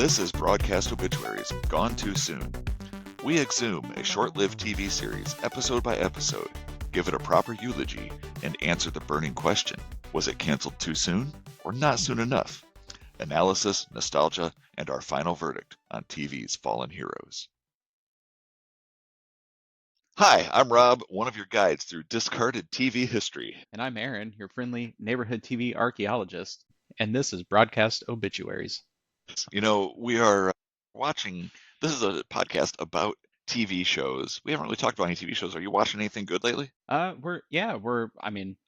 This is Broadcast Obituaries, Gone Too Soon. We exhume a short-lived TV series, episode by episode, give it a proper eulogy, and answer the burning question, was it canceled too soon or not soon enough? Analysis, nostalgia, and our final verdict on TV's fallen heroes. Hi, I'm Rob, one of your guides through discarded TV history. And I'm Aaron, your friendly neighborhood TV archaeologist, and this is Broadcast Obituaries. You know, we are watching, this is a podcast about TV shows. We haven't really talked about any TV shows. Are you watching anything good lately? I'm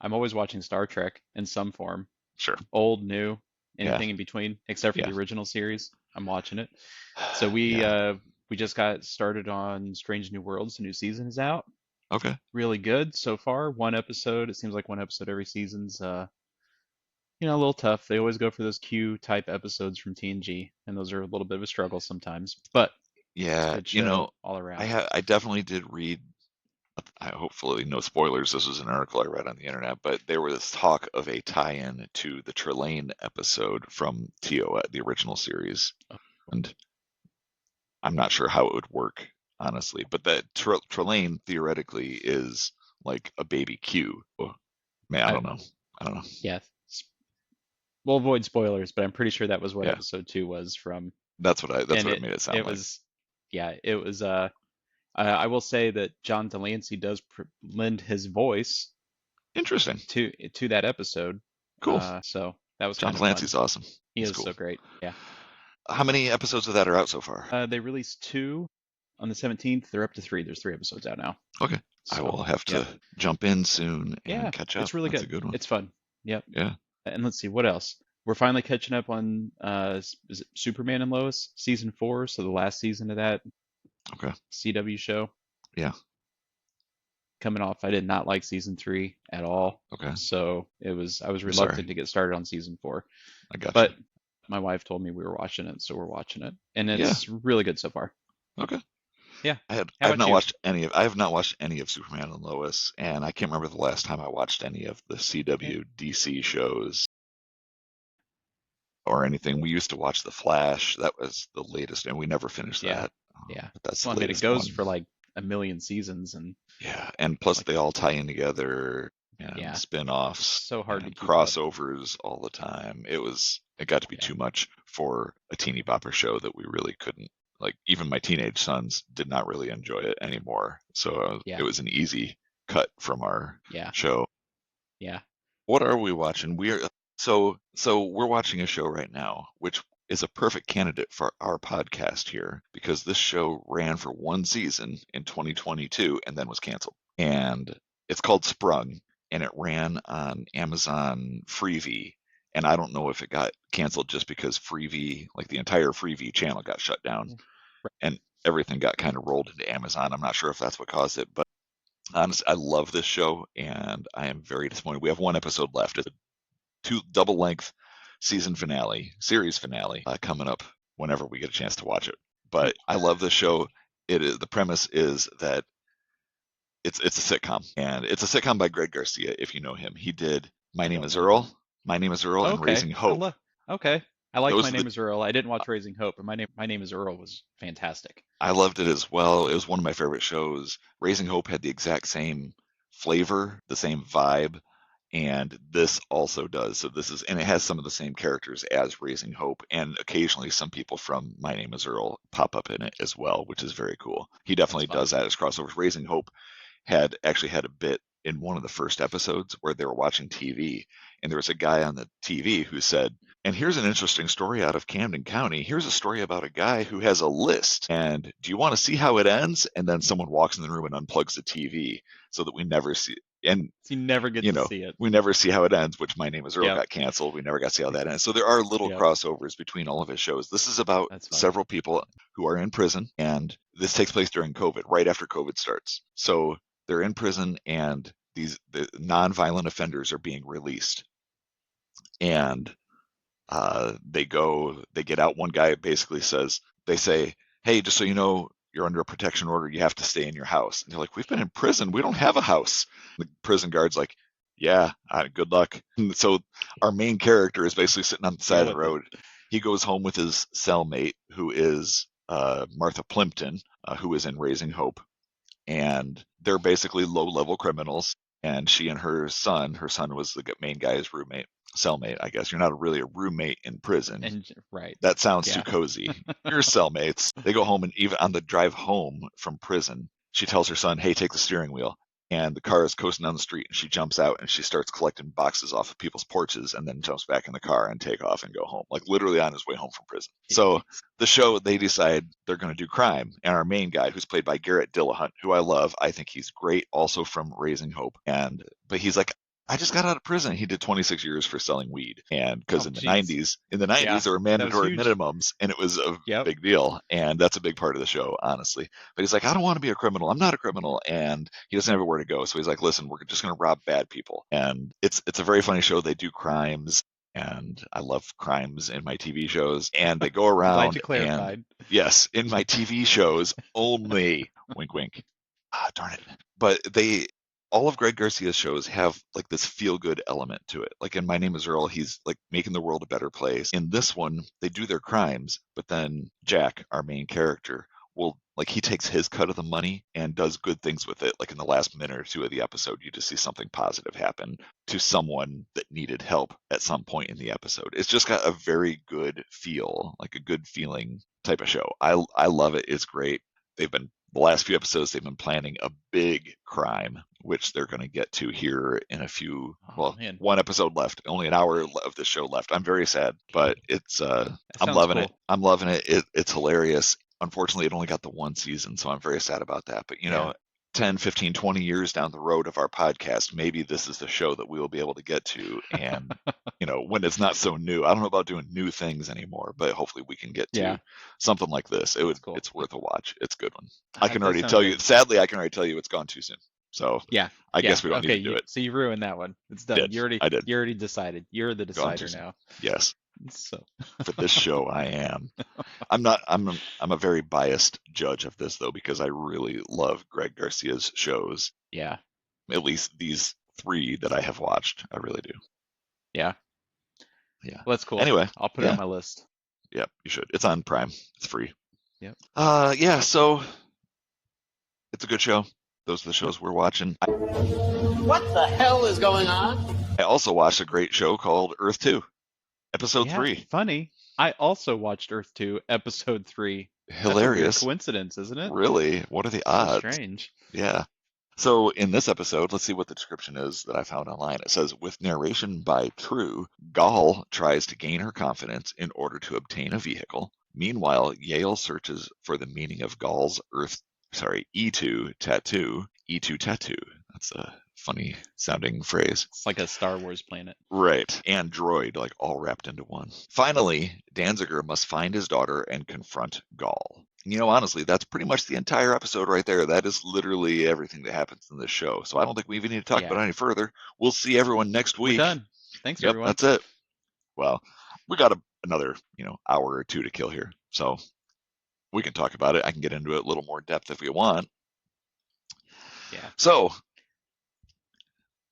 always watching Star Trek in some form. Sure. Old, new, anything in between, except for the original series. I'm watching it. So we just got started on Strange New Worlds. The new season is out. Okay. Really good so far. One episode. It seems like one episode every season's a little tough. They always go for those Q type episodes from TNG, and those are a little bit of a struggle sometimes. But yeah, good show all around. I definitely did read. Hopefully, no spoilers. This was an article I read on the internet, but there was talk of a tie-in to the Trelane episode from TOS, the original series, and I'm not sure how it would work, honestly. But that Trelane theoretically is like a baby Q. Man, I don't know. Yeah. We'll avoid spoilers, but I'm pretty sure that was what episode 2 was from. That's what it made it sound like. It was. I will say that John Delancey does lend his voice. Interesting. To that episode. Cool. So that was John Delancey's awesome. He is cool. So great. Yeah. How many episodes of that are out so far? They released 2 on the 17th. They're up to 3. There's 3 episodes out now. Okay. So, I will have to jump in soon and catch up. It's really That's good. A good one. It's fun. Yep. Yeah. And let's see, what else? We're finally catching up on is it Superman and Lois season 4, so the last season of that CW show. Yeah. Coming off, I did not like season 3 at all. Okay. So I was reluctant to get started on season 4. I got you. But my wife told me we were watching it, so we're watching it, and it's really good so far. Okay. Yeah. I have not watched any of Superman and Lois, and I can't remember the last time I watched any of the CW DC shows or anything. We used to watch The Flash. That was the latest, and we never finished that. Yeah. That's well, it goes for like a million seasons, and and plus they all tie in together and spin-offs. So hard to keep crossovers all the time. It got to be too much for a teeny bopper show that we really couldn't. Like, even my teenage sons did not really enjoy it anymore. So it was an easy cut from our show. Yeah. What are we watching? We're watching a show right now, which is a perfect candidate for our podcast here, because this show ran for one season in 2022 and then was canceled. And it's called Sprung, and it ran on Amazon Freevee. And I don't know if it got canceled just because Freevee, like the entire Freevee channel, got shut down and everything got kind of rolled into Amazon. I'm not sure if that's what caused it, but honestly, I love this show and I am very disappointed. We have one episode left. It's a double-length series finale coming up whenever we get a chance to watch it. But I love this show. The premise is that it's a sitcom, and it's a sitcom by Greg Garcia, if you know him. He did My Name is Earl, and Raising Hope. I like My Name is Earl. I didn't watch Raising Hope, but My Name is Earl was fantastic. I loved it as well. It was one of my favorite shows. Raising Hope had the exact same flavor, the same vibe, and this also does. So and it has some of the same characters as Raising Hope, and occasionally some people from My Name is Earl pop up in it as well, which is very cool. He definitely does that as crossovers. Raising Hope had a bit in one of the first episodes where they were watching TV, and there was a guy on the TV who said, and here's an interesting story out of Camden County. Here's a story about a guy who has a list, and do you want to see how it ends? And then someone walks in the room and unplugs the TV so that we never see. And so you never get to see it. We never see how it ends, which My Name is Earl got canceled. We never got to see how that ends. So there are little crossovers between all of his shows. This is about several people who are in prison, and this takes place during COVID, right after COVID starts. So they're in prison, and the non-violent offenders are being released. And they get out. One guy basically they say, hey, just so you know, you're under a protection order. You have to stay in your house. And they're like, we've been in prison. We don't have a house. The prison guard's like, yeah, good luck. And so our main character is basically sitting on the side of the road. He goes home with his cellmate, who is Martha Plimpton, who is in Raising Hope, and they're basically low-level criminals. And she and her son was the main guy's roommate, cellmate, I guess. You're not really a roommate in prison. And right. That sounds too Yeah. cozy. You're cellmates. They go home, and even on the drive home from prison, she tells her son, "Hey, take the steering wheel." And the car is coasting down the street, and she jumps out and she starts collecting boxes off of people's porches, and then jumps back in the car and take off and go home, like literally on his way home from prison. So Jeez. the show, they decide they're going to do crime, and our main guy, who's played by Garrett Dillahunt, who I love, I think he's great, also from Raising Hope, but he's like, I just got out of prison. He did 26 years for selling weed, and because Oh, jeez. in the Yeah. 90s there were That was mandatory huge. minimums, and it was a Yep. big deal, and that's a big part of the show, honestly. But he's like, I don't want to be a criminal. I'm not a criminal, and he doesn't have anywhere to go. So he's like, listen, we're just going to rob bad people, and it's a very funny show. They do crimes, and I love crimes in my TV shows, and they go Glad around you and clarified. yes, in my TV shows only. Wink, wink. Ah, darn it. But all of Greg Garcia's shows have like this feel good element to it. Like in My Name is Earl, he's like making the world a better place. In this one, they do their crimes, but then Jack, our main character, will like he takes his cut of the money and does good things with it. Like in the last minute or two of the episode, you just see something positive happen to someone that needed help at some point in the episode. It's just got a very good feel, like a good feeling type of show. I love it. It's great. The last few episodes, they've been planning a big crime, which they're going to get to here in a few. Oh Well, man, one episode left, only an hour of the show left. I'm very sad, but that I'm sounds loving it. cool. I'm loving it. It's hilarious. Unfortunately, it only got the one season, so I'm very sad about that. But Yeah. 10, 15, 20 years down the road of our podcast, maybe this is the show that we will be able to get to. And, when it's not so new, I don't know about doing new things anymore, but hopefully we can get to Yeah. something like this. That's cool. It's worth a watch. It's a good one. I That can does already sound tell you, good. sadly, I can already tell you it's gone too soon. So Yeah. I Yeah. guess we don't need Okay. to do it. So you ruined that one. It's done. Did. I did. You already decided. You're the Gone too decider soon. now. Yes. So For this show, I am. I'm not. I'm a very biased judge of this though, because I really love Greg Garcia's shows. yeah. At least these 3 that I have watched, I really do. Yeah. Yeah. Well, that's cool. Anyway, I'll put it on my list. yeah, you should. It's on Prime. It's free. Yep. Yeah. So it's a good show. Those are the shows we're watching. What the hell is going on? I also watched a great show called Earth 2, Episode Yeah. 3. Funny. I also watched Earth 2, Episode 3. That's a weird Hilarious. coincidence, isn't it? Really? What are the So odds? strange. Yeah. So in this episode, let's see what the description is that I found online. It says, with narration by True, Gaal tries to gain her confidence in order to obtain a vehicle. Meanwhile, Yale searches for the meaning of Gaal's E2 tattoo. E2 tattoo. That's a funny sounding phrase. It's like a Star Wars planet. Right. And droid, like all wrapped into one. Finally, Danziger must find his daughter and confront Gaal. Honestly, that's pretty much the entire episode right there. That is literally everything that happens in this show. So I don't think we even need to talk about it any further. We'll see everyone next week. We're done. Thanks, Yep, everyone. that's it. Well, we got another, hour or 2 to kill here. So we can talk about it. I can get into it a little more depth if we want. Yeah. So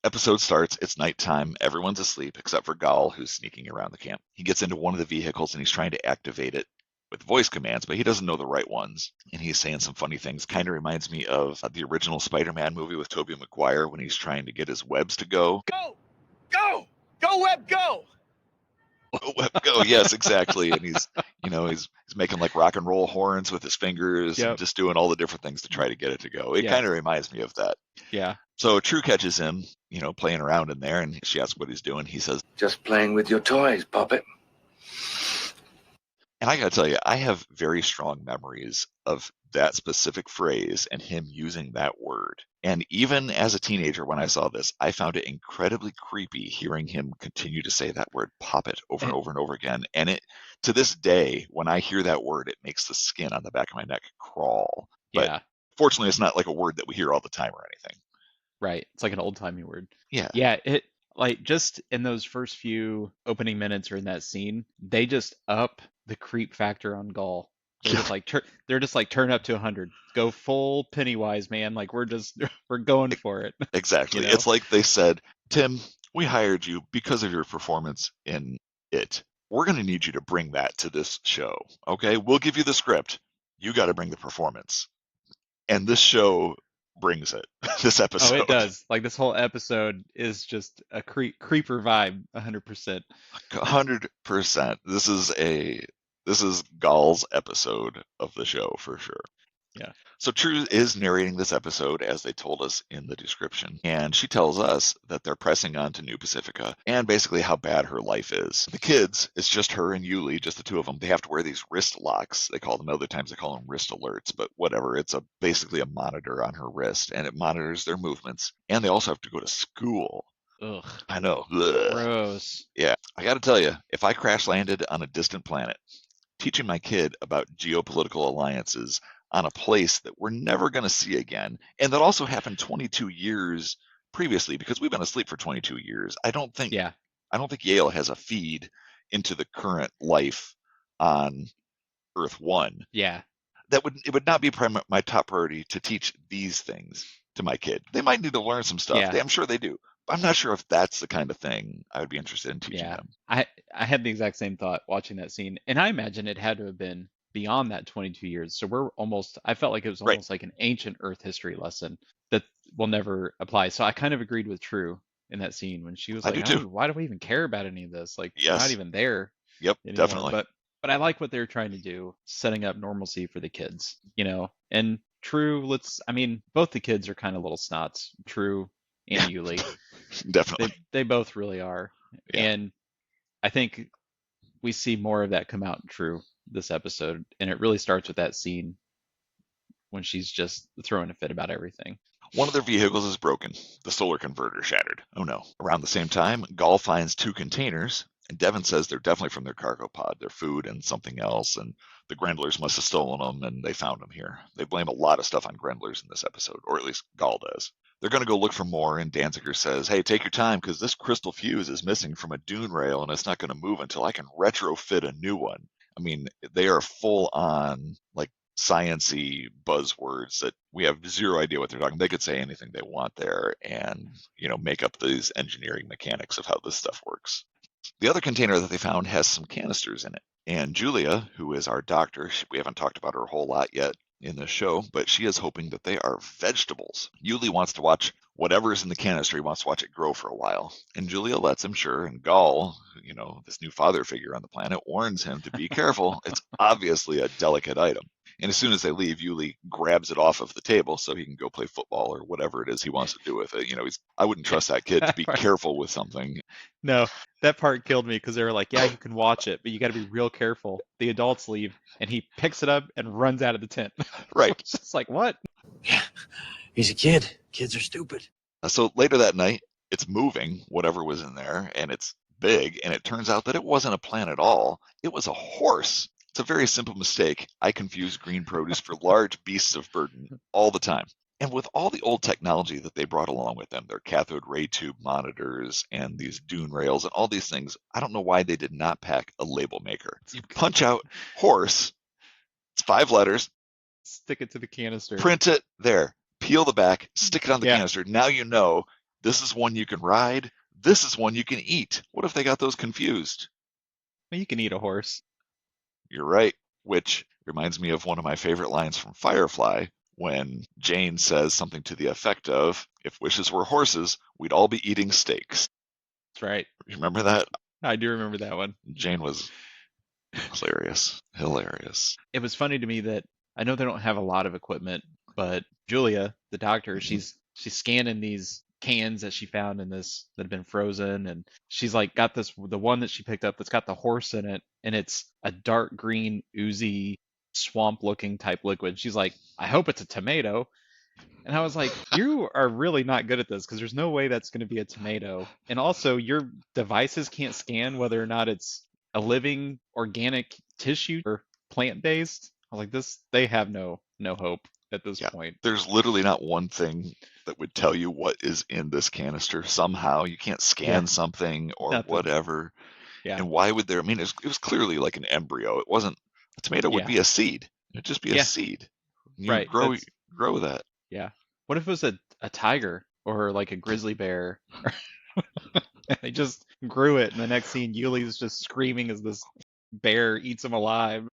episode starts. It's nighttime. Everyone's asleep except for Gaal, who's sneaking around the camp. He gets into one of the vehicles and he's trying to activate it with voice commands, but he doesn't know the right ones. And he's saying some funny things. Kind of reminds me of the original Spider-Man movie with Tobey Maguire when he's trying to get his webs to go. Go! Go! Go, Web, go! Web go, yes, exactly. And he's making like rock and roll horns with his fingers and Yep. just doing all the different things to try to get it to go. It Yeah. kind of reminds me of that. Yeah. So True catches him, playing around in there, and she asks what he's doing. He says, Just playing with your toys, puppet. and I gotta tell you, I have very strong memories of that specific phrase and him using that word. And even as a teenager, when I saw this, I found it incredibly creepy hearing him continue to say that word "poppet" over and over and over again. And it, to this day, when I hear that word, it makes the skin on the back of my neck crawl. But Yeah. fortunately, it's not like a word that we hear all the time or anything. Right. It's like an old timey word. Yeah. Yeah. It like just in those first few opening minutes or in that scene, they just up the creep factor on Gaul. They're just like they're just like turn up to 100. Go full Pennywise, man. Like we're going for it. Exactly. You know? It's like they said, Tim, we hired you because of your performance in It. we're going to need you to bring that to this show. Okay, we'll give you the script. You got to bring the performance. And this show brings it. This Oh, episode, it does. Like this whole episode is just a creeper vibe, 100%. 100%. This is Gaal's episode of the show for sure. Yeah. So True is narrating this episode as they told us in the description, and she tells us that they're pressing on to New Pacifica and basically how bad her life is. The kids, it's just her and Yuli, just the two of them. They have to wear these wrist locks. They call them, other times they call them wrist alerts, but whatever. It's basically a monitor on her wrist, and it monitors their movements. And they also have to go to school. Ugh. I know. Ugh. Gross. Yeah, I got to tell you, if I crash landed on a distant planet, teaching my kid about geopolitical alliances on a place that we're never going to see again, and that also happened 22 years previously, because we've been asleep for 22 years. I don't think Yeah. Yale has a feed into the current life on Earth 1. Yeah. It would not be my top priority to teach these things to my kid. They might need to learn some stuff. Yeah. I'm sure they do. But I'm not sure if that's the kind of thing I would be interested in teaching Yeah. them. I had the exact same thought watching that scene, and I imagine it had to have been beyond that 22 years. So I felt like it was Right. almost like an ancient Earth history lesson that will never apply. So I kind of agreed with True in that scene when she was I like, do too. Why do we even care about any of this? Like, we're Yes. not even there Yep, anymore. definitely. But I like what they're trying to do, setting up normalcy for the kids, and True, both the kids are kind of little snots, True and Yuli. Definitely. They both really are. Yeah. And I think we see more of that come out in True this episode, and it really starts with that scene when she's just throwing a fit about everything. One of their vehicles is broken. The solar converter shattered. Oh no. Around the same time, Gaal finds 2 containers, and Devin says they're definitely from their cargo pod. They're food and something else, and the Grendlers must have stolen them, and they found them here. They blame a lot of stuff on Grendlers in this episode, or at least Gaal does. They're going to go look for more, and Danziger says, hey, take your time, because this crystal fuse is missing from a dune rail, and it's not going to move until I can retrofit a new one. I mean, they are full on, like, science-y buzzwords that we have zero idea what they're talking. They could say anything they want there and, make up these engineering mechanics of how this stuff works. The other container that they found has some canisters in it. And Julia, who is our doctor, we haven't talked about her a whole lot yet in this show, but she is hoping that they are vegetables. Yuli wants to watch whatever's in the canister. He wants to watch it grow for a while. And Julia lets him, sure. And Gaal, this new father figure on the planet, warns him to be careful. It's obviously a delicate item. And as soon as they leave, Yuli grabs it off of the table so he can go play football or whatever it is he wants to do with it. I wouldn't trust that kid to be careful with something. No, that part killed me because they were like, yeah, you can watch it, but you got to be real careful. The adults leave, and he picks it up and runs out of the tent. Right. It's just like, what? Yeah, he's a kid. Kids are stupid. So later that night, it's moving, whatever was in there, and it's big, and it turns out that it wasn't a plant at all. It was a horse. It's a very simple mistake. I confuse green produce for large beasts of burden all the time. And with all the old technology that they brought along with them, their cathode ray tube monitors and these dune rails and all these things, I don't know why they did not pack a label maker. You punch out horse, it's 5 letters, Stick it to the canister. print it there, peel the back, stick it on the canister. Now you know this is one you can ride, this is one you can eat. What if they got those confused? Well, you can eat a horse. You're right, which reminds me of one of my favorite lines from Firefly when Jane says something to the effect of, if wishes were horses, we'd all be eating steaks. That's right. You remember that? I do remember that one. Jane was hilarious. It was funny to me that I know they don't have a lot of equipment, but Julia, the doctor, she's scanning these cans that she found in this that have been frozen, and she's like got the one that she picked up that's got the horse in it, and it's a dark green oozy swamp looking type liquid. She's like, I hope it's a tomato. And I was like, you are really not good at this, because there's no way that's going to be a tomato. And also your devices can't scan whether or not it's a living organic tissue or plant based. I was like, they have no hope at this point. There's literally not one thing that would tell you what is in this canister. Somehow you can't scan something or Nothing. whatever. Yeah. And why would there? I mean, it was clearly like an embryo. It wasn't a tomato. Would be a seed. It'd just be a seed. You Right. grow that. Yeah. What if it was a tiger or like a grizzly bear? They just grew it, and the next scene, Yuli's just screaming as this bear eats him alive.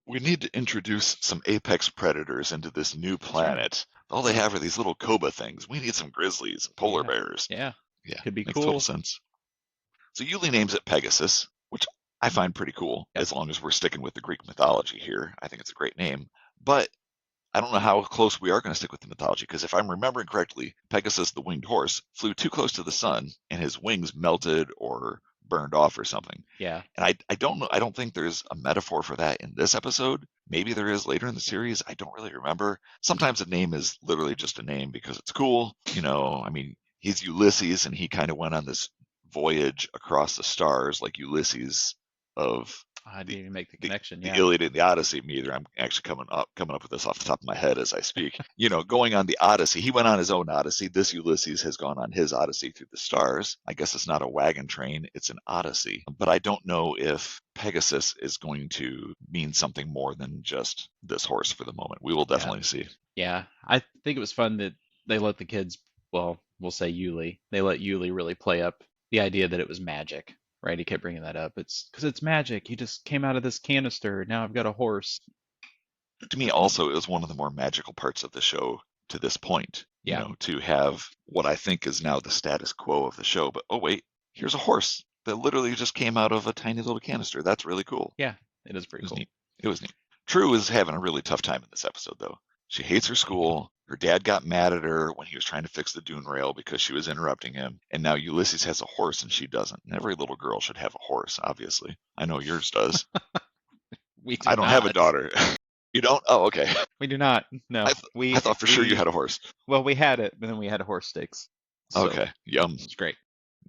We need to introduce some apex predators into this new right. planet. All they have are these little Koba things. We need some grizzlies and polar Yeah. bears. Yeah, Yeah, could be makes total cool. sense. So Yuli names it Pegasus, which I find pretty cool, Yep. as long as we're sticking with the Greek mythology here. I think it's a great name. But I don't know how close we are going to stick with the mythology, because if I'm remembering correctly, Pegasus, the winged horse, flew too close to the sun, and his wings melted or burned off or something. Yeah. And I don't know. I don't think there's a metaphor for that in this episode. Maybe there is later in the series. I don't really remember. Sometimes a name is literally just a name because it's cool. I mean, he's Ulysses, and he kind of went on this voyage across the stars like Ulysses of I didn't the even make the the, connection. the Yeah. Iliad and the Odyssey. Me either. I'm actually coming up with this off the top of my head as I speak. Going on the Odyssey. He went on his own Odyssey. This Ulysses has gone on his Odyssey through the stars. I guess it's not a wagon train, it's an Odyssey. But I don't know if Pegasus is going to mean something more than just this horse for the moment. We will definitely see. Yeah. I think it was fun that they let the kids, well, we'll say Yuli, they let Yuli really play up the idea that it was magic, right? He kept bringing that up. It's because it's magic. He just came out of this canister. Now I've got a horse. To me, also, it was one of the more magical parts of the show to this point. Yeah. To have what I think is now the status quo of the show. But oh wait, here's a horse that literally just came out of a tiny little canister. That's really cool. Yeah. It is It pretty was cool. neat. It was neat. True is having a really tough time in this episode, though. She hates her school. Her dad got mad at her when he was trying to fix the dune rail because she was interrupting him. And now Ulysses has a horse and she doesn't. And every little girl should have a horse, obviously. I know yours does. We do I don't have a not. daughter. You don't? Oh, okay. We do not. No. I thought for sure you had a horse. Well, we had it, but then we had a horse stakes. So Okay. Yum. it's great.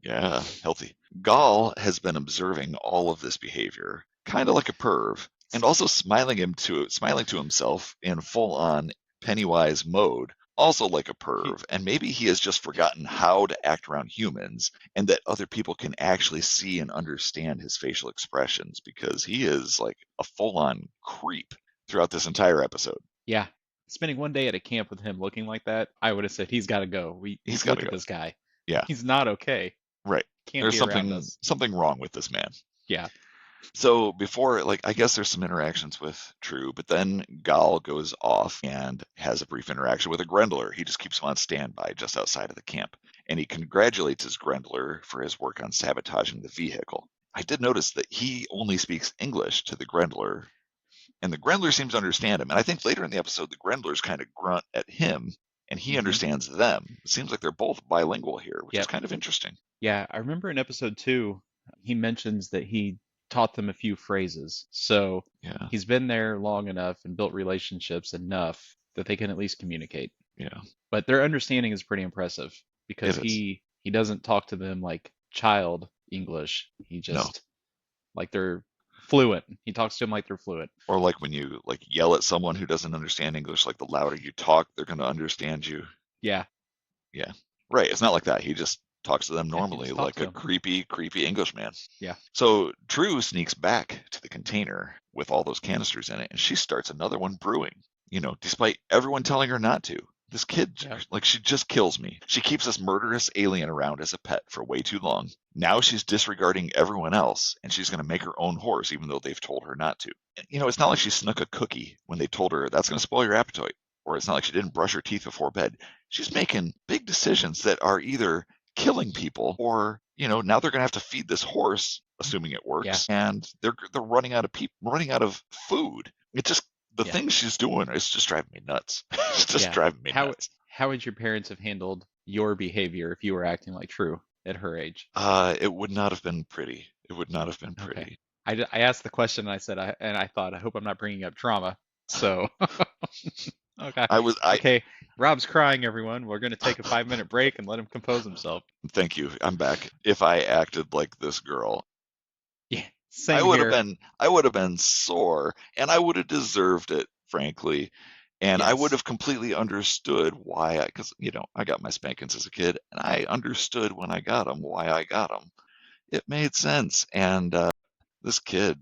Yeah, healthy. Gaal has been observing all of this behavior, kind of like a perv, and also smiling to himself in full-on Pennywise mode, also like a perv. And maybe he has just forgotten how to act around humans, and that other people can actually see and understand his facial expressions, because he is like a full-on creep throughout this entire episode. Yeah. Spending one day at a camp with him looking like that, I would have said he's got to go. He's gotta look at go. this guy. Yeah. He's not okay. Right. Can't There's be around us. something wrong with this man. Yeah. So before, I guess there's some interactions with True, but then Gaal goes off and has a brief interaction with a Grendler. He just keeps him on standby just outside of the camp, and he congratulates his Grendler for his work on sabotaging the vehicle. I did notice that he only speaks English to the Grendler, and the Grendler seems to understand him. And I think later in the episode, the Grendlers kind of grunt at him, and he understands them. It seems like they're both bilingual here, which is kind of interesting. Yeah, I remember in episode 2, he mentions that he taught them a few phrases. So Yeah. he's been there long enough and built relationships enough that they can at least communicate. Yeah. But their understanding is pretty impressive because It is. he doesn't talk to them like child English. He just like they're fluent. He talks to them like they're fluent. Or like when you yell at someone who doesn't understand English, like the louder you talk, they're going to understand you. Yeah. Yeah. Right. It's not like that. He just talks to them normally, just talks like to a them. creepy Englishman. Yeah. So Drew sneaks back to the container with all those canisters in it, and she starts another one brewing, despite everyone telling her not to. This kid, she just kills me. She keeps this murderous alien around as a pet for way too long. Now she's disregarding everyone else, and she's going to make her own horse, even though they've told her not to. It's not like she snuck a cookie when they told her that's going to spoil your appetite, or it's not like she didn't brush her teeth before bed. She's making big decisions that are either killing people, or now they're going to have to feed this horse, assuming it works, and they're running out of food. It just the things she's doing is just driving me nuts. It's just driving me nuts. How would your parents have handled your behavior if you were acting like True at her age? It would not have been pretty. It would not have been pretty. Okay. I asked the question, and I said, I thought, I hope I'm not bringing up trauma. So, okay. Okay, Rob's crying, everyone. We're going to take a 5-minute break and let him compose himself. Thank you. I'm back. If I acted like this girl, yeah, same I would here. have been sore, and I would have deserved it, frankly. And I would have completely understood why, because I got my spankings as a kid, and I understood when I got them why I got them. It made sense. And this kid,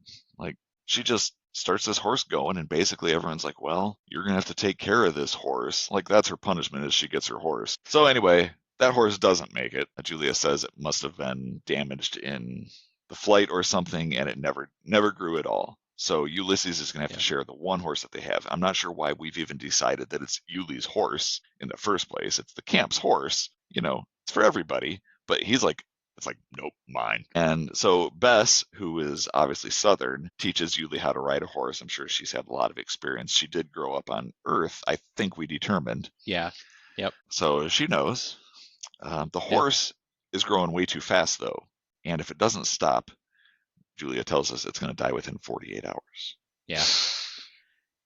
she just starts this horse going, and basically everyone's like, well, you're gonna have to take care of this horse. That's her punishment, is she gets her horse. So anyway, that horse doesn't make it. Julia says it must have been damaged in the flight or something, and it never grew at all. So Ulysses is going to have to share the one horse that they have. I'm not sure why we've even decided that it's Yuli's horse in the first place. It's the camp's horse. It's for everybody. But he's like, it's like, nope, mine. And so Bess, who is obviously Southern, teaches Yuli how to ride a horse. I'm sure she's had a lot of experience. She did grow up on Earth, I think we determined. Yeah. Yep. So she knows. The horse is growing way too fast, though. And if it doesn't stop, Julia tells us it's going to die within 48 hours. Yeah.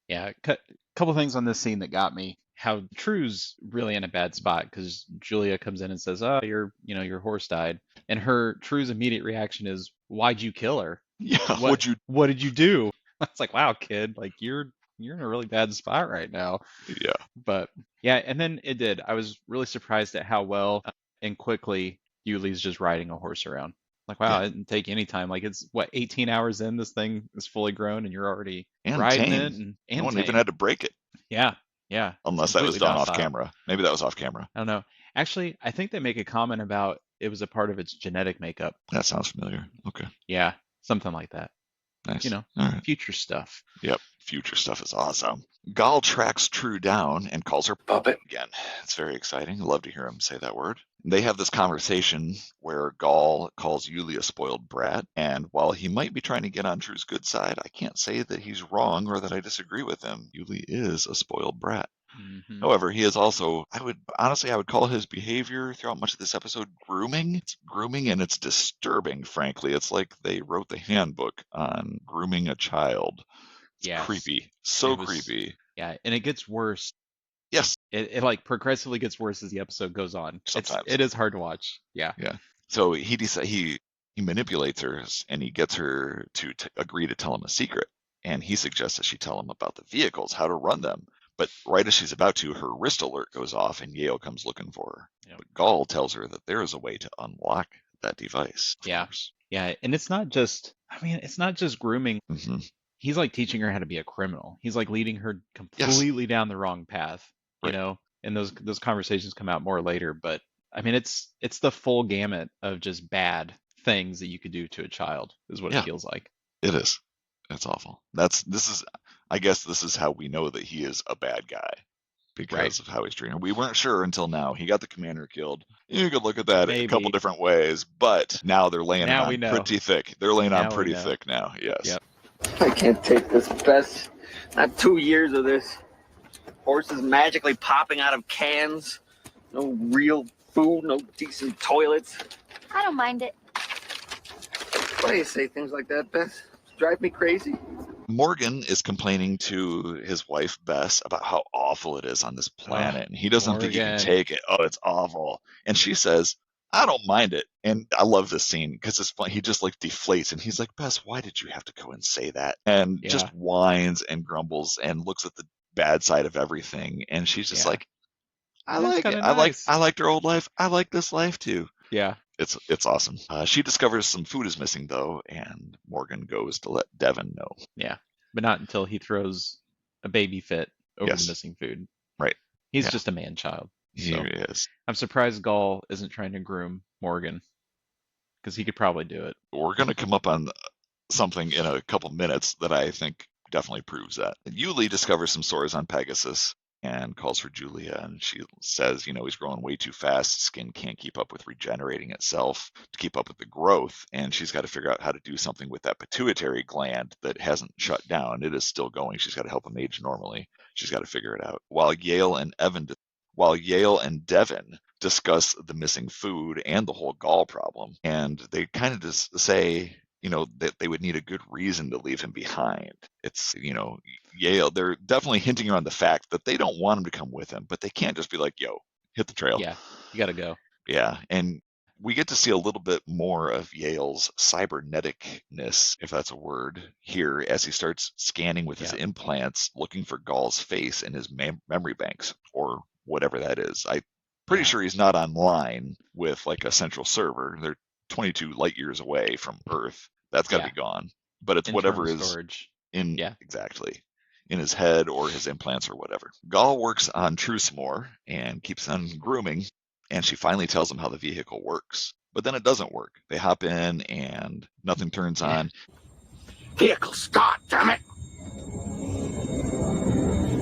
Yeah. Couple things on this scene that got me. How True's really in a bad spot because Julia comes in and says, "Oh, your horse died," and True's immediate reaction is, "Why'd you kill her? Yeah. What did you do?" It's like, wow, kid, like you're in a really bad spot right now. Yeah. But yeah, and then it did. I was really surprised at how well and quickly Yuli's just riding a horse around. Like, wow, it didn't take any time. Like, it's 18 hours in, this thing is fully grown, and you're already riding tame. it, and no one even had to break it. Yeah. Yeah. Unless that was done off camera. Maybe that was off camera. I don't know. Actually, I think they make a comment about it was a part of its genetic makeup. That sounds familiar. Okay. Yeah, something like that. Nice. All right. Future stuff. Yep. Future stuff is awesome. Gaal tracks True down and calls her puppet again. It's very exciting. Love to hear him say that word. They have this conversation where Gaal calls Yuli a spoiled brat, and while he might be trying to get on True's good side, I can't say that he's wrong or that I disagree with him. Yuli is a spoiled brat. Mm-hmm. However, he is also, I would call his behavior throughout much of this episode grooming. It's grooming and it's disturbing, frankly. It's like they wrote the handbook on grooming a child. It's creepy. Creepy. Yeah, and it gets worse. Yes. It like progressively gets worse as the episode goes on. Sometimes. It is hard to watch. Yeah. Yeah. So he manipulates her and he gets her to agree to tell him a secret. And he suggests that she tell him about the vehicles, how to run them. But right as she's about to, her wrist alert goes off and Yale comes looking for her. But Gaal tells her that there is a way to unlock that device. Yeah. Yeah. And it's not just grooming. Mm-hmm. He's like teaching her how to be a criminal. He's like leading her completely down the wrong path, and those conversations come out more later. But I mean, it's the full gamut of just bad things that you could do to a child is what it feels like. It is. It's awful. I guess this is how we know that he is a bad guy because of how he's treating her. We weren't sure until now. He got the commander killed. You could look at that a couple different ways, but now they're laying on pretty thick. They're laying on pretty thick now. Yes. Yep. I can't take this, Bess. Not 2 years of this. Horses magically popping out of cans. No real food, no decent toilets. I don't mind it. Why do you say things like that, Bess? Drive me crazy. Morgan is complaining to his wife, Bess, about how awful it is on this planet. And he doesn't think he can take it. Oh, it's awful. And she says, I don't mind it. And I love this scene because it's fun. He just like deflates and he's like, Bess, why did you have to go and say that? And just whines and grumbles and looks at the bad side of everything. And she's just like, I like it. Nice. I liked her old life. I like this life too. Yeah. It's awesome. She discovers some food is missing though, and Morgan goes to let Devin know. Yeah. But not until he throws a baby fit over the missing food. Right. He's just a man child. So he is. I'm surprised Gaal isn't trying to groom Morgan because he could probably do it. We're going to come up on something in a couple minutes that I think definitely proves that. Yuli discovers some sores on Pegasus and calls for Julia, and she says, he's growing way too fast. Skin can't keep up with regenerating itself to keep up with the growth, and she's got to figure out how to do something with that pituitary gland that hasn't shut down. It is still going. She's got to help him age normally. She's got to figure it out. While Yale and Devin discuss the missing food and the whole Gaal problem, and they kind of just say, that they would need a good reason to leave him behind. It's, Yale, they're definitely hinting around the fact that they don't want him to come with him, but they can't just be like, yo, hit the trail. Yeah, you got to go. Yeah, and we get to see a little bit more of Yale's cyberneticness, if that's a word, here as he starts scanning with his implants, looking for Gaal's face in his memory banks, or whatever that is. I'm pretty sure he's not online with like a central server. They're 22 light years away from Earth. That's got to be gone. But it's whatever is in exactly in his head or his implants or whatever. Gaal works on True some more and keeps on grooming. and she finally tells him how the vehicle works. But then it doesn't work. They hop in and nothing turns Yeah. on. Vehicle start, damn it!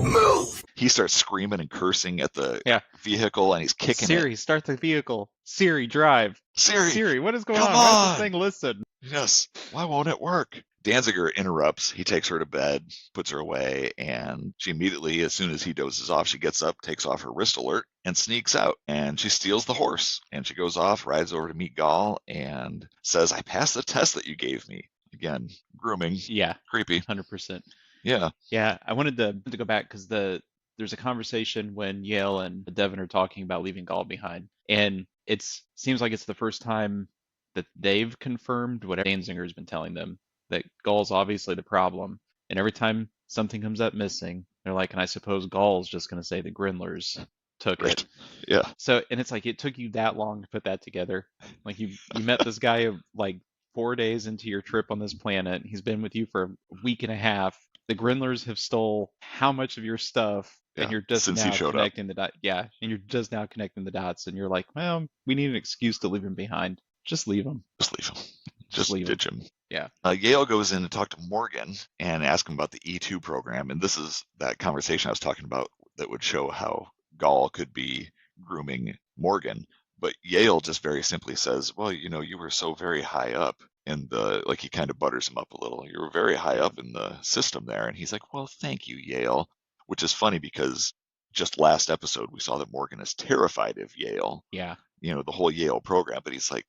Move! He starts screaming and cursing at the Yeah. vehicle, and he's kicking Siri, start the vehicle. Siri, drive. it. Siri, Siri, what is going come on? Why does on! this thing listen? Yes, why won't it work? Danziger interrupts. He takes her to bed, puts her away, and she immediately, as soon as he dozes off, she gets up, takes off her wrist alert, and sneaks out. And she steals the horse. And she goes off, rides over to meet Gaal, and says, I passed the test that you gave me. Again, grooming. Yeah, Creepy. 100%. Yeah. Yeah, I wanted to go back because there's a conversation when Yale and Devin are talking about leaving Gaul behind, and seems like it's the first time that they've confirmed what Danzinger's been telling them, that Gaul's obviously the problem, and every time something comes up missing, they're like, and I suppose Gaul's just going to say the Grindlers took Right. it. Yeah. So, and it's like it took you that long to put that together. Like you met this guy like 4 days into your trip on this planet. He's been with you for a week and a half. The Grindlers have stole how much of your stuff, and Yeah, you're just since he now showed up. connecting the dots. Yeah, and you're just now connecting the dots, and you're like, well, we need an excuse to leave him behind. Just leave him. Just leave him. Just leave him. ditch him. Yeah. Yale goes in to talk to Morgan and ask him about the E2 program. And this is that conversation I was talking about that would show how Gaal could be grooming Morgan. But Yale just very simply says, well, you were so very high up in like he kind of butters him up a little. You were very high up in the system there. And he's like, well, thank you, Yale, which is funny because just last episode, we saw that Morgan is terrified of Yale. Yeah. The whole Yale program, but he's like,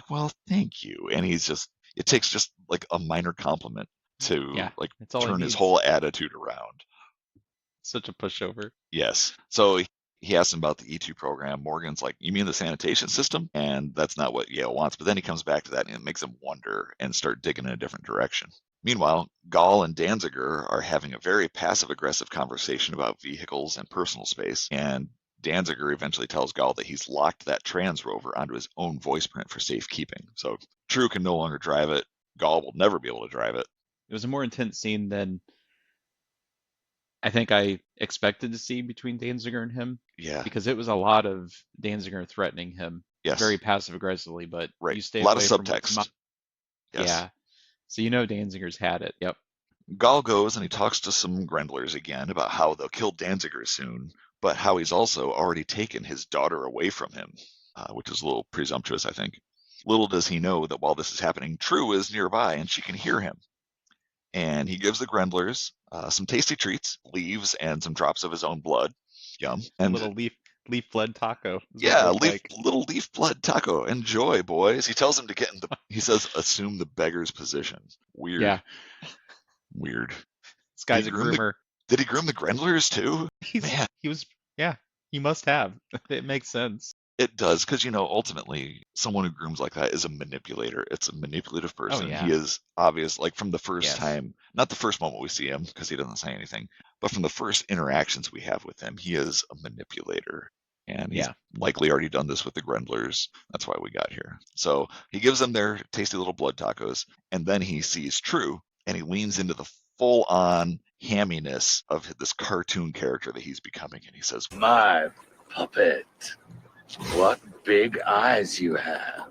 well, thank you. And it takes just like a minor compliment to like that's all he turn his needs. whole attitude around. Such a pushover. Yes. So he asks him about the E2 program. Morgan's like, you mean the sanitation system? And that's not what Yale wants. But then he comes back to that and it makes him wonder and start digging in a different direction. Meanwhile, Gaal and Danziger are having a very passive-aggressive conversation about vehicles and personal space. And Danziger eventually tells Gaal that he's locked that trans rover onto his own voice print for safekeeping. So True can no longer drive it. Gaal will never be able to drive it. It was a more intense scene than I think I expected to see between Danziger and him. Yeah. Because it was a lot of Danziger threatening him. Yes. Very passive aggressively, but right. you stay a lot away of from subtext. Yes. Yeah. So Danziger's had it. Yep. Gaal goes and he talks to some Grendlers again about how they'll kill Danziger soon, but how he's also already taken his daughter away from him, which is a little presumptuous, I think. Little does he know that while this is happening, True is nearby and she can hear him. And he gives the Grendlers some tasty treats, leaves, and some drops of his own blood. Yum. And a little leaf blood taco. Yeah, little leaf blood taco. Enjoy, boys. He tells him to he says, assume the beggar's position. Weird. Yeah. Weird. This guy's a groomer. Did he groom the Grendlers too? Man. He must have. It makes sense. It does, because, ultimately, someone who grooms like that is a manipulator. It's a manipulative person. Oh, yeah. He is obvious, like from the first Yes. time, not the first moment we see him, because he doesn't say anything, but from the first interactions we have with him, he is a manipulator. And he's likely already done this with the Grendlers. That's why we got here. So he gives them their tasty little blood tacos, and then he sees True, and he leans into the full-on hamminess of this cartoon character that he's becoming, and he says, My puppet, what big eyes you have.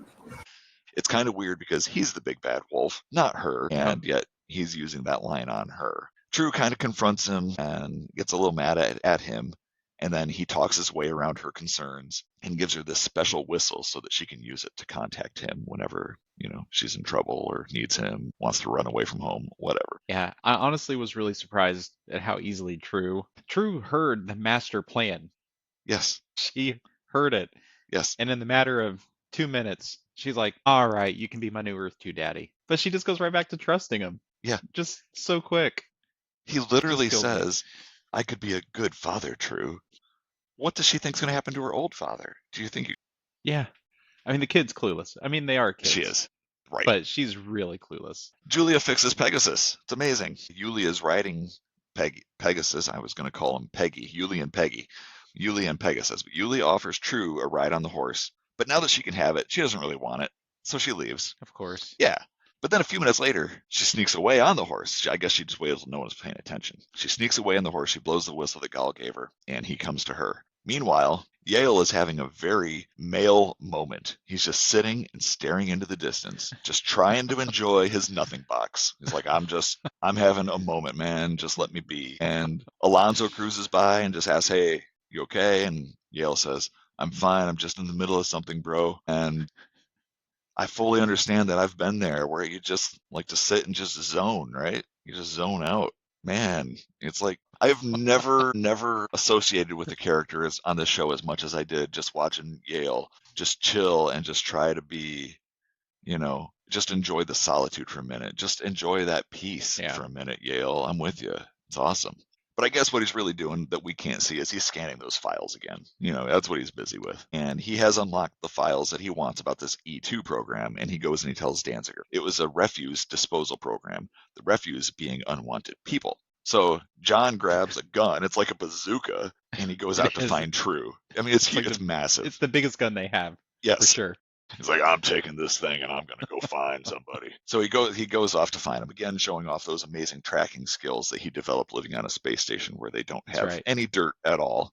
It's kind of weird because he's the big bad wolf, not her, and yet he's using that line on her. True kind of confronts him and gets a little mad at him, and then he talks his way around her concerns and gives her this special whistle so that she can use it to contact him whenever, she's in trouble or needs him, wants to run away from home, whatever. Yeah, I honestly was really surprised at how easily True heard the master plan. Yes. She heard it. Yes. And in the matter of 2 minutes, she's like, all right, you can be my new Earth 2 daddy. But she just goes right back to trusting him. Yeah. Just so quick. He literally says, I could be a good father, True. What does she think's going to happen to her old father? Do you think Yeah. I mean, the kid's clueless. I mean, they are kids. She is. Right. But she's really clueless. Julia fixes Pegasus. It's amazing. Yulia is riding Pegasus. I was going to call him Peggy. Yulia and Peggy. Yulia and Pegasus. But Yulia offers True a ride on the horse. But now that she can have it, she doesn't really want it. So she leaves. Of course. Yeah. But then a few minutes later, she sneaks away on the horse. I guess she just waited until no one was paying attention. She sneaks away on the horse. She blows the whistle that Gaal gave her, and he comes to her. Meanwhile, Yale is having a very male moment. He's just sitting and staring into the distance, just trying to enjoy his nothing box. He's like, I'm having a moment, man. Just let me be. And Alonzo cruises by and just asks, hey, you okay? And Yale says, I'm fine. I'm just in the middle of something, bro. And I fully understand that. I've been there where you just like to sit and just zone, right? You just zone out. Man, it's like I've never associated with the characters on this show as much as I did just watching Yale just chill and just try to be, just enjoy the solitude for a minute. Just enjoy that peace Yeah. for a minute, Yale. I'm with you. It's awesome. But I guess what he's really doing that we can't see is he's scanning those files again. That's what he's busy with. And he has unlocked the files that he wants about this E2 program, and he goes and he tells Danziger. It was a refuse disposal program, the refuse being unwanted people. So John grabs a gun. It's like a bazooka, and he goes It out to is. find True. I mean, it's like huge. It's massive. It's the biggest gun they have, for Yes. sure. He's like, I'm taking this thing and I'm gonna go find somebody. So he goes off to find him again, showing off those amazing tracking skills that he developed living on a space station where they don't That's have right. any dirt at all.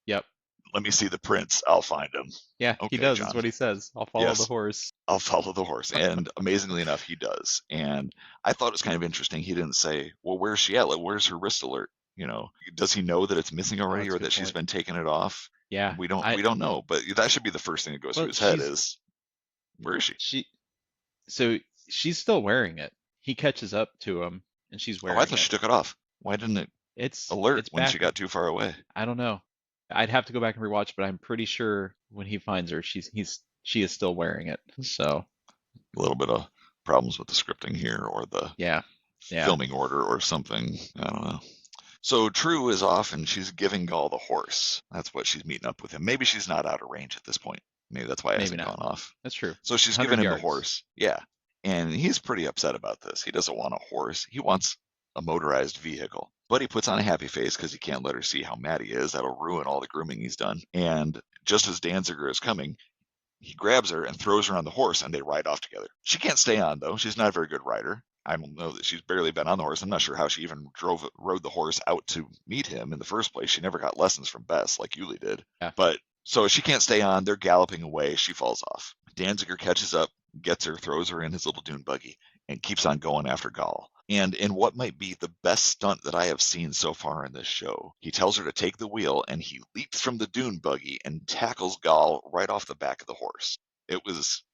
Yep. Let me see the prints. I'll find him. Yeah, Okay, he does. John. That's what he says. I'll follow Yes. the horse. I'll follow the horse. And amazingly enough, he does. And I thought it was kind of interesting. He didn't say, well, where's she at? Like, where's her wrist alert? Does he know that it's missing already that's a or good that she's point. been taking it off? Yeah. We don't know. But that should be the first thing that goes through his head is, where is she? So she's still wearing it. He catches up to him, and she's wearing I thought it. she took it off. Why didn't it It's alert when back. she got too far away? I don't know. I'd have to go back and rewatch, but I'm pretty sure when he finds her, she is still wearing it. So A little bit of problems with the scripting here or the yeah. filming order or something. I don't know. So True is off and she's giving Gaal the horse. That's what she's meeting up with him. Maybe she's not out of range at this point. Maybe that's why it hasn't gone off. That's true. So she's 100 giving him yards. the horse. Yeah. And he's pretty upset about this. He doesn't want a horse. He wants a motorized vehicle. But he puts on a happy face because he can't let her see how mad he is. That'll ruin all the grooming he's done. And just as Danziger is coming, he grabs her and throws her on the horse and they ride off together. She can't stay on though. She's not a very good rider. I don't know that she's barely been on the horse. I'm not sure how she even rode the horse out to meet him in the first place. She never got lessons from Bess like Yuli did. Yeah. But so she can't stay on. They're galloping away. She falls off. Danziger catches up, gets her, throws her in his little dune buggy, and keeps on going after Gaal. And in what might be the best stunt that I have seen so far in this show, he tells her to take the wheel and he leaps from the dune buggy and tackles Gaal right off the back of the horse.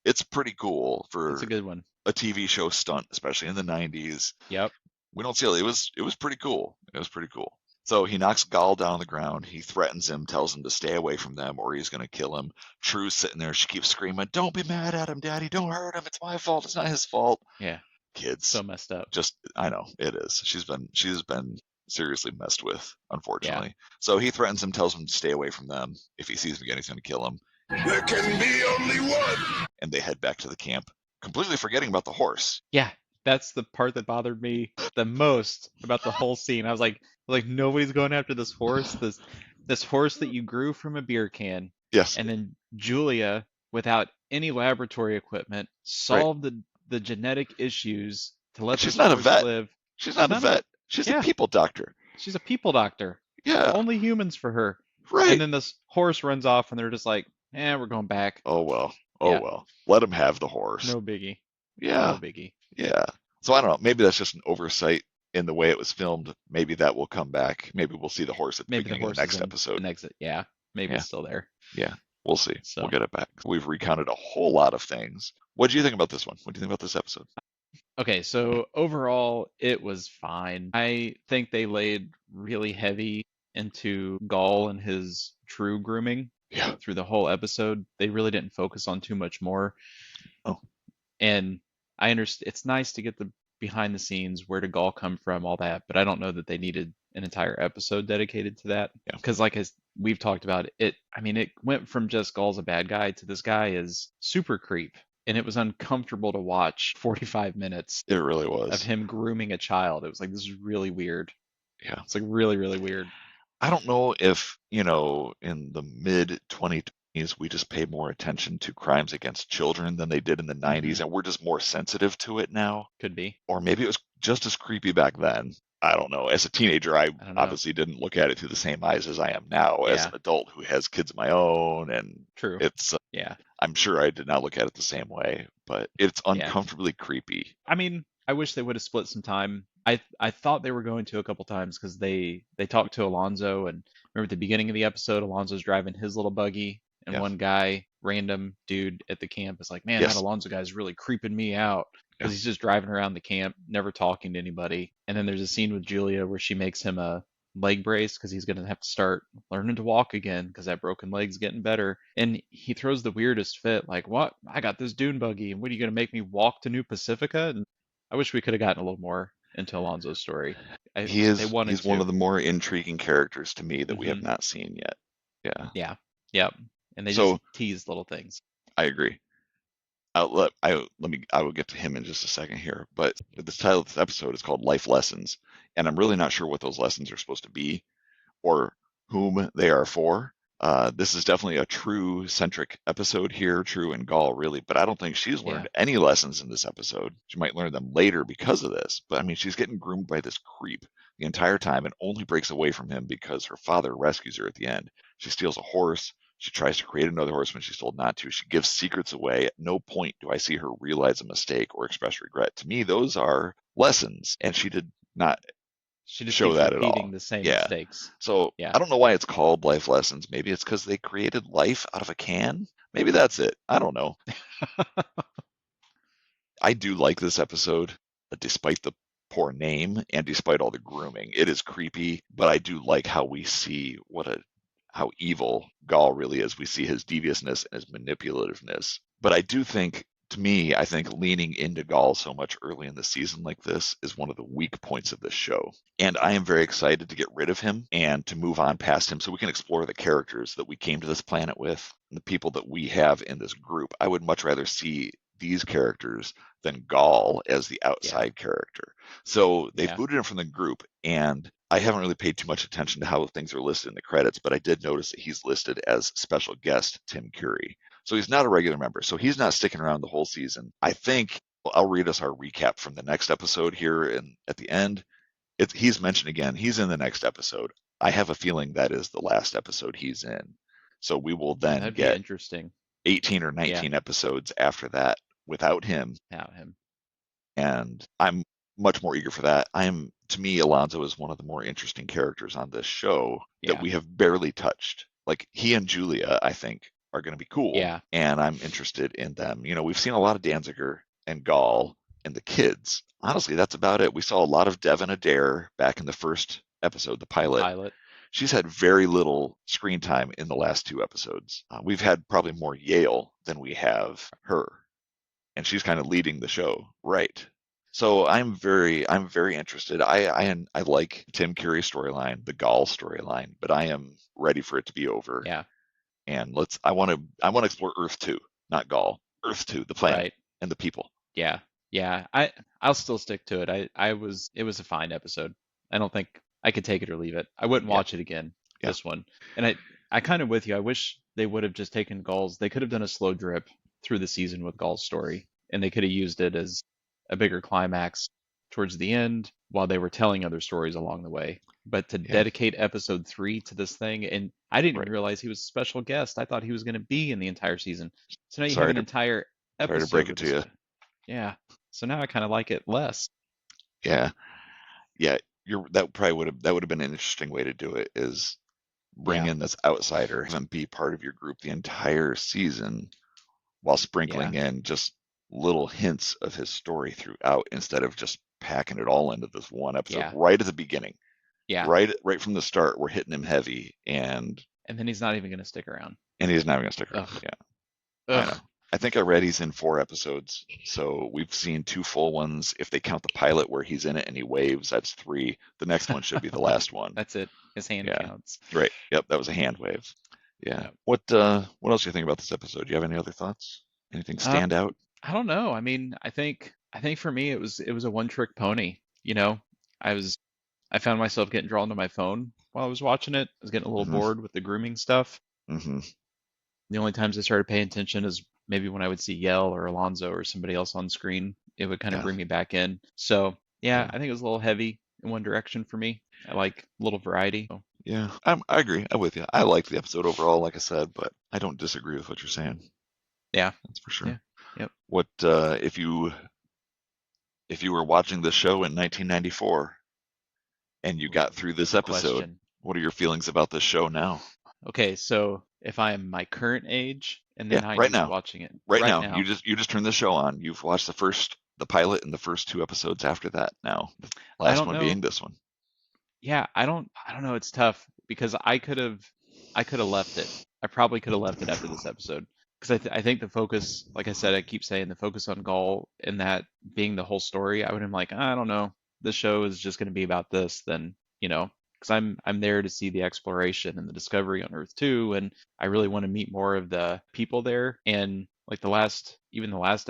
It's pretty cool for It's a good one. a TV show stunt, especially in the 90s. Yep. We don't see it. It was pretty cool. It was pretty cool. So he knocks Gaal down on the ground. He threatens him, tells him to stay away from them or he's going to kill him. True's sitting there. She keeps screaming, "Don't be mad at him, Daddy. Don't hurt him. It's my fault. It's not his fault." Yeah. Kids. So messed up. I know it is. She's been seriously messed with, unfortunately. Yeah. So he threatens him, tells him to stay away from them. If he sees him again, he's going to kill him. There can be only one. And they head back to the camp, completely forgetting about the horse. Yeah. That's the part that bothered me the most about the whole scene. I was like nobody's going after this horse. This horse that you grew from a beer can. Yes. And then Julia, without any laboratory equipment, solved the genetic issues to let this horse live. She's not a vet. She's a people doctor. She's a people doctor. Yeah. Only humans for her. Right. And then this horse runs off and they're just like, we're going back. Oh, well. Well. Let him have the horse. No biggie. Yeah. No biggie. Yeah. So I don't know. Maybe that's just an oversight in the way it was filmed. Maybe that will come back. Maybe we'll see the horse at the beginning of the next episode. Maybe it's still there. Yeah. We'll see. So. We'll get it back. We've recounted a whole lot of things. What do you think about this one? What do you think about this episode? Okay, so overall, it was fine. I think they laid really heavy into Gaal and his True grooming through the whole episode. They really didn't focus on too much more. Oh. And I understand it's nice to get the behind the scenes, where did Gaal come from, all that, but I don't know that they needed an entire episode dedicated to that. Because as we've talked about, it went from just Gaal's a bad guy to this guy is super creep. And it was uncomfortable to watch 45 minutes. It really was. Of him grooming a child. It was like, this is really weird. Yeah. It's like really, really weird. I don't know if, in the mid 2020s, we just pay more attention to crimes against children than they did in the 90s, and we're just more sensitive to it now. Could be. Or maybe it was just as creepy back then. I don't know. As a teenager, I I don't know. obviously didn't look at it through the same eyes as I am now as Yeah, an adult who has kids of my own, and true. it's. Yeah, I'm sure I did not look at it the same way, but it's yeah. uncomfortably creepy. I mean, I wish they would have split some time. I thought they were going to a couple times because they talked to Alonzo, and remember at the beginning of the episode, Alonzo's driving his little buggy, and Yeah. one guy, random dude at the camp, is like, "Man, that Yes. Alonzo guy's really creeping me out." Yeah. Because he's just driving around the camp, never talking to anybody. And then there's a scene with Julia where she makes him a leg brace because he's going to have to start learning to walk again because that broken leg's getting better. And he throws the weirdest fit, like, "What? I got this dune buggy, and what are you going to make me walk to New Pacifica?" And I wish we could have gotten a little more into Alonzo's story. They wanted He's one to. of the more intriguing characters to me that we have Hmm. not seen yet. Yeah. Yeah. Yep. And they just So tease little things. I agree. I will get to him in just a second here, but the title of this episode is called Life Lessons, and I'm really not sure what those lessons are supposed to be or whom they are for. This is definitely a True centric episode here, True and Gaal really, but I don't think she's Yeah. learned any lessons in this episode. She might learn them later because of this, but I mean, she's getting groomed by this creep the entire time and only breaks away from him because her father rescues her at the end. She steals a horse. She tries to create another horse when she's told not to. She gives secrets away. At no point do I see her realize a mistake or express regret. To me, those are lessons, and she did not She just show keeps that at repeating all. the same Yeah. mistakes. So Yeah. I don't know why it's called Life Lessons. Maybe it's because they created life out of a can. Maybe that's it. I don't know. I do like this episode, despite the poor name and despite all the grooming. It is creepy, but I do like how we see how evil Gaal really is. We see his deviousness and his manipulativeness. But I do think, to me, I think leaning into Gaal so much early in the season like this is one of the weak points of this show. And I am very excited to get rid of him and to move on past him so we can explore the characters that we came to this planet with and the people that we have in this group. I would much rather see these characters than Gaal as the outside character. So they've Yeah. booted him from the group, and I haven't really paid too much attention to how things are listed in the credits, but I did notice that he's listed as special guest Tim Curry. So he's not a regular member. So he's not sticking around the whole season. I think I'll read us our recap from the next episode here and at the end. He's mentioned again. He's in the next episode. I have a feeling that is the last episode he's in. So we will then That'd be get interesting. 18 or 19 episodes after that without him. Without him. And I'm much more eager for that. To me, Alonzo is one of the more interesting characters on this show that Yeah. we have barely touched. Like he and Julia, I think, are going to be cool. Yeah. And I'm interested in them. You know, we've seen a lot of Danziger and Gaal and the kids. Honestly, that's about it. We saw a lot of Devin Adair back in the first episode, the pilot. She's had very little screen time in the last two episodes. We've had probably more Yale than we have her, and she's kind of leading the show, right? So I'm very interested. I like Tim Curry's storyline, the Gaal storyline, but I am ready for it to be over. Yeah. And I want to explore Earth 2, not Gaal. Earth 2, the planet and the people. Yeah. Yeah. I'll still stick to it. It was a fine episode. I don't think I could take it or leave it. I wouldn't watch it again, this one. And I kind of with you. I wish they would have just taken Gaal's. They could have done a slow drip through the season with Gaal's story, and they could have used it as a bigger climax towards the end while they were telling other stories along the way. But to dedicate episode 3 to this thing, and I didn't even realize he was a special guest. I thought he was going to be in the entire season. So now you have an entire episode. Sorry to break it to you. Yeah. So now I kind of like it less. Yeah. Yeah. That would have been an interesting way to do it, is bring in this outsider and be part of your group the entire season while sprinkling in just little hints of his story throughout instead of just packing it all into this one episode right at the beginning. Yeah. Right from the start, we're hitting him heavy, and then he's not even going to stick around. And he's not even going to stick around. Ugh. Yeah. I know. I think I read he's in 4 episodes, so we've seen 2 full ones. If they count the pilot where he's in it and he waves, that's 3. The next one should be the last one. That's it. His hand counts. Right. Yep. That was a hand wave. Yeah. What else do you think about this episode? Do you have any other thoughts? Anything stand out? I don't know. I mean, I think for me it was a one-trick pony. You know, I found myself getting drawn to my phone while I was watching it. I was getting a little bored with the grooming stuff. Mm-hmm. The only times I started paying attention is maybe when I would see Yell or Alonzo or somebody else on screen. It would kind of bring me back in. So I think it was a little heavy. It in one direction for me. I like a little variety. So, Yeah, I agree. I'm with you. I liked the episode overall, like I said, but I don't disagree with what you're saying. yeah. That's for sure. Yeah. Yep. What if you were watching this show in 1994 and you got through this Good episode? question. What are your feelings about this show now? Okay, so if I am my current age in the Yeah, 90s right now. watching it Right now, now, you just turned the show on. You've watched the pilot and the first 2 episodes after that. Now, the I last don't one know. being this one. Yeah, I don't know. It's tough because I could have left it. I probably could have left it after this episode because I think the focus, like I said, I keep saying the focus on Gaul and that being the whole story. I would have been like, I don't know, this show is just going to be about this. Then because I'm there to see the exploration and the discovery on Earth too, and I really want to meet more of the people there. And like the last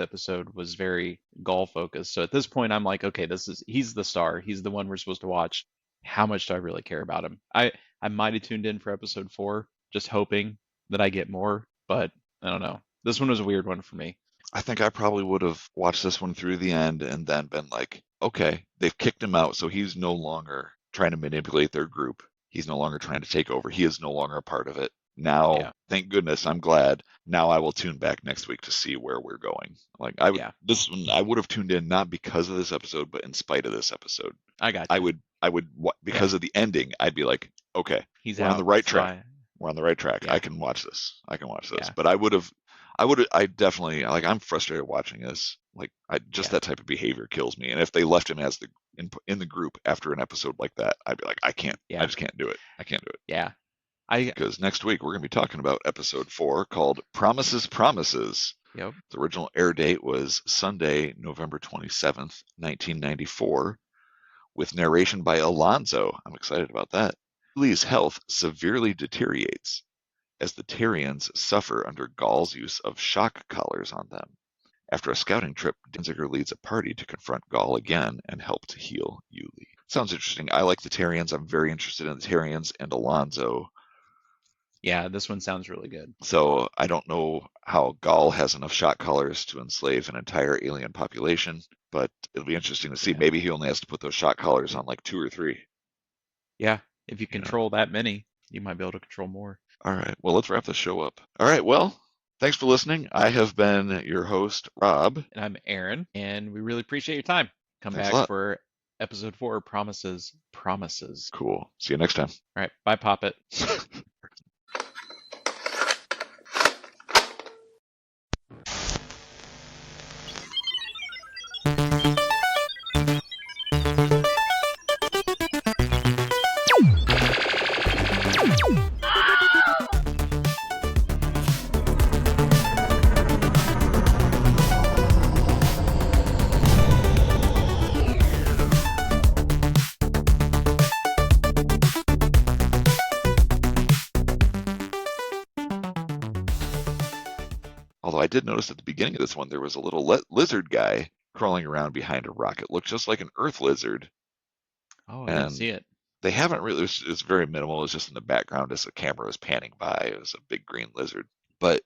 episode was very Gaul focused. So at this point, I'm like, okay, he's the star. He's the one we're supposed to watch. How much do I really care about him? I might have tuned in for episode 4, just hoping that I get more, but I don't know. This one was a weird one for me. I think I probably would have watched this one through the end and then been like, okay, they've kicked him out, so he's no longer trying to manipulate their group. He's no longer trying to take over. He is no longer a part of it. Now, Yeah. thank goodness, I'm glad. Now I will tune back next week to see where we're going. Like this one, I would have tuned in not because of this episode, but in spite of this episode. I got I you. would because of the ending, I'd be like, okay, He's we're out. on the right so track. We're on the right track. Yeah. I can watch this. Yeah. But I definitely, like, I'm frustrated watching this. Like, that type of behavior kills me. And if they left him as in the group after an episode like that, I'd be like, I just can't do it. I can't do it. Yeah. Because next week we're going to be talking about episode 4 called Promises, Promises. Yep. The original air date was Sunday, November 27th, 1994, with narration by Alonzo. I'm excited about that. Lee's health severely deteriorates as the Terrians suffer under Gaal's use of shock collars on them. After a scouting trip, Danziger leads a party to confront Gaal again and help to heal Yuli. Sounds interesting. I like the Terrians. I'm very interested in the Terrians and Alonzo. Yeah, this one sounds really good. So I don't know how Gaal has enough shock collars to enslave an entire alien population, but it'll be interesting to see. Yeah. Maybe he only has to put those shock collars on like 2 or 3. Yeah, if you control that many, you might be able to control more. All right. Well, let's wrap this show up. All right. Well, thanks for listening. I have been your host, Rob. And I'm Aaron, and we really appreciate your time. Come Thanks a back lot. for episode 4, Promises, Promises. Cool. See you next time. All right. Bye, Poppet. Although I did notice at the beginning of this one, there was a little lizard guy crawling around behind a rock. It looked just like an Earth lizard. Oh, I didn't see it. They haven't really, it's very minimal. It's just in the background as the camera was panning by. It was a big green lizard. But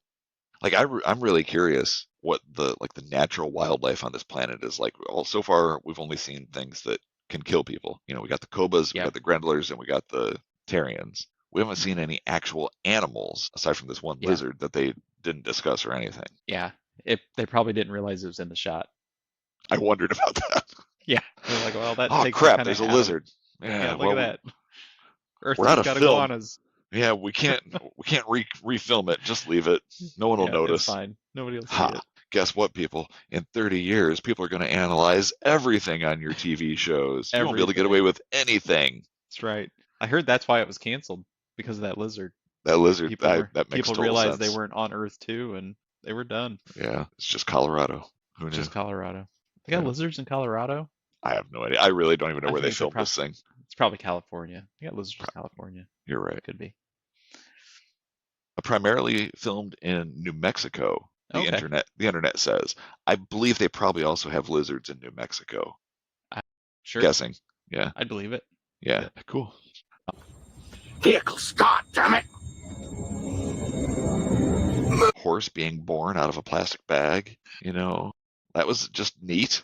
like, I'm really curious what the natural wildlife on this planet is like. So far, we've only seen things that can kill people. We got the Cobas, we got the Grendlers, and we got the Terrians. We haven't seen any actual animals aside from this one lizard that they didn't discuss or anything. Yeah, they probably didn't realize it was in the shot. I wondered about that. Yeah, they're like, well, that oh takes crap, there's a lizard. Yeah, look at that. We're out of got film. iguanas. Yeah, we can't refilm it. Just leave it. No one will notice. It's fine. Nobody will see it. Guess what, people? In 30 years, people are going to analyze everything on your TV shows. You won't be able to get away with anything. That's right. I heard that's why it was canceled, because of that lizard. That lizard, that makes people total realized sense. they weren't on Earth too, and they were done. Yeah, it's just Colorado. Who knew? Just Colorado. They got lizards in Colorado? I have no idea. I really don't even know where they filmed this thing. It's probably California. They got lizards in California. You're right. Could be. Primarily filmed in New Mexico. The internet says. I believe they probably also have lizards in New Mexico. Sure. Guessing. Yeah. I'd believe it. Yeah. Cool. Vehicle start, damn it! Horse being born out of a plastic bag, that was just neat.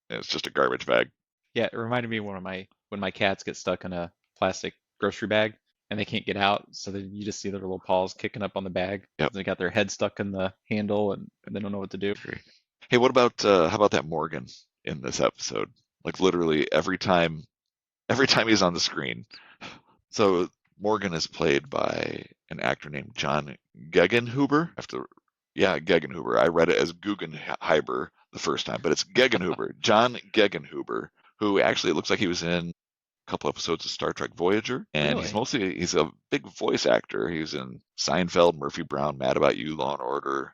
It's just a garbage bag. Yeah, it reminded me of one of my when my cats get stuck in a plastic grocery bag and they can't get out. So then you just see their little paws kicking up on the bag. Yep. They got their head stuck in the handle and they don't know what to do. Great. Hey, what about how about that Morgan in this episode? Like literally every time he's on the screen. So Morgan is played by an actor named John Gegenhuber. Gegenhuber. I read it as Guggenheimer the first time, but it's Gegenhuber. John Gegenhuber, who actually looks like he was in a couple episodes of Star Trek Voyager, and Really? he's a big voice actor. He's in Seinfeld, Murphy Brown, Mad About You, Law and Order,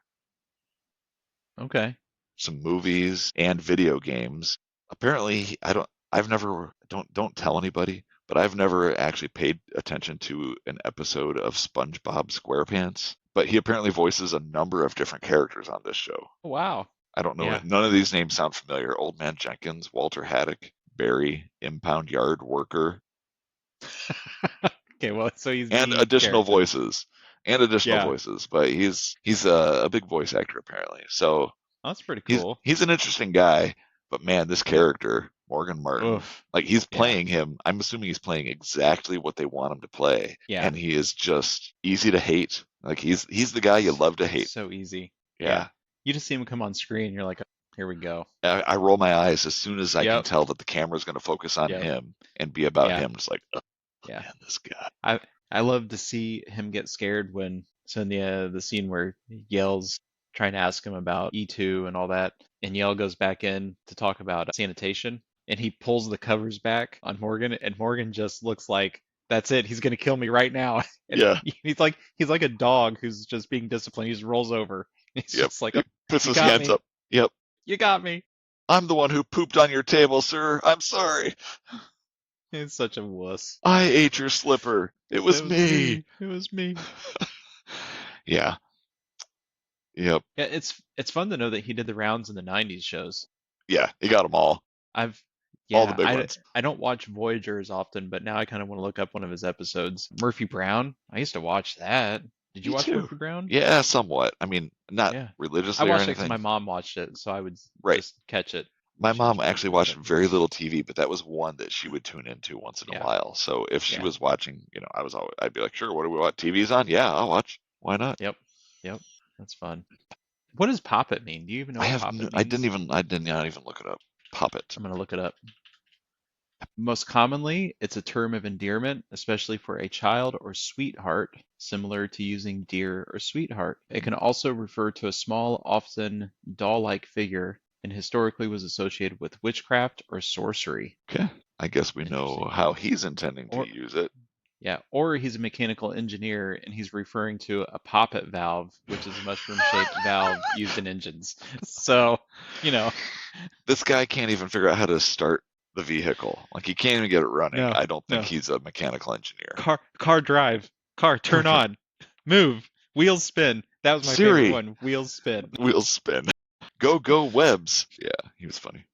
Okay. some movies and video games. Apparently, don't tell anybody, but I've never actually paid attention to an episode of SpongeBob SquarePants. But he apparently voices a number of different characters on this show. Oh, wow. I don't know. Yeah. None of these names sound familiar. Old Man Jenkins, Walter Haddock, Barry, Impound Yard Worker, Okay, well, so he's and the additional character. voices. Yeah. But he's a big voice actor apparently. So Oh, that's pretty cool. he's an interesting guy. But man, this character, Morgan Martin, Oof. like he's Yeah. playing him. I'm assuming he's playing exactly what they want him to play. Yeah. And he is just easy to hate. Like he's the guy you love to hate. So easy. Yeah. You just see him come on screen, you're like, here we go. I roll my eyes as soon as I can Yep. tell that the camera's going to focus on Yep. him and be about Yeah. him. It's like, oh, Yeah. man, this guy. I love to see him get scared when in the scene where Yale's trying to ask him about E2 and all that, and Yale goes back in to talk about sanitation, and he pulls the covers back on Morgan, and Morgan just looks like, that's it, he's gonna kill me right now. And Yeah. he's like a dog who's just being disciplined. He just rolls over. He's Yep. just like, He puts you his got hands me. up. Yep. You got me. I'm the one who pooped on your table, sir. I'm sorry. It's such a wuss. I ate your slipper. It was me. It was me. Yeah. Yep. Yeah, it's fun to know that he did the rounds in the 90s shows. Yeah. He got them all. All the big ones. I don't watch Voyager as often, but now I kind of want to look up one of his episodes. Murphy Brown. I used to watch that. Did you Me watch too. Murphy Brown? Yeah, somewhat. I mean, not Yeah. I religiously or watched it because anything. my mom watched it, so I would Right. just catch it. My She mom was actually watching watched it. very little TV, but that was one that she would tune into once in a Yeah. while. So if she Yeah. was watching, I'd be like, sure, what do we watch? TV's on? Yeah, I'll watch. Why not? Yep. That's fun. What does poppet mean? Do you even know what poppet means? I did not even look it up. Poppet. I'm gonna look it up. Most commonly, it's a term of endearment, especially for a child or sweetheart, similar to using dear or sweetheart. It can also refer to a small, often doll-like figure, and historically was associated with witchcraft or sorcery. Okay. I guess we know Interesting. how he's intending to Or- use it. Yeah, or he's a mechanical engineer and he's referring to a poppet valve, which is a mushroom-shaped valve used in engines. So, This guy can't even figure out how to start the vehicle. Like he can't even get it running. No, I don't think no. he's a mechanical engineer. car drive, car turn on, move, wheels spin. That was my Siri. favorite one. Wheels spin. Wheels spin. Go webs. Yeah, he was funny.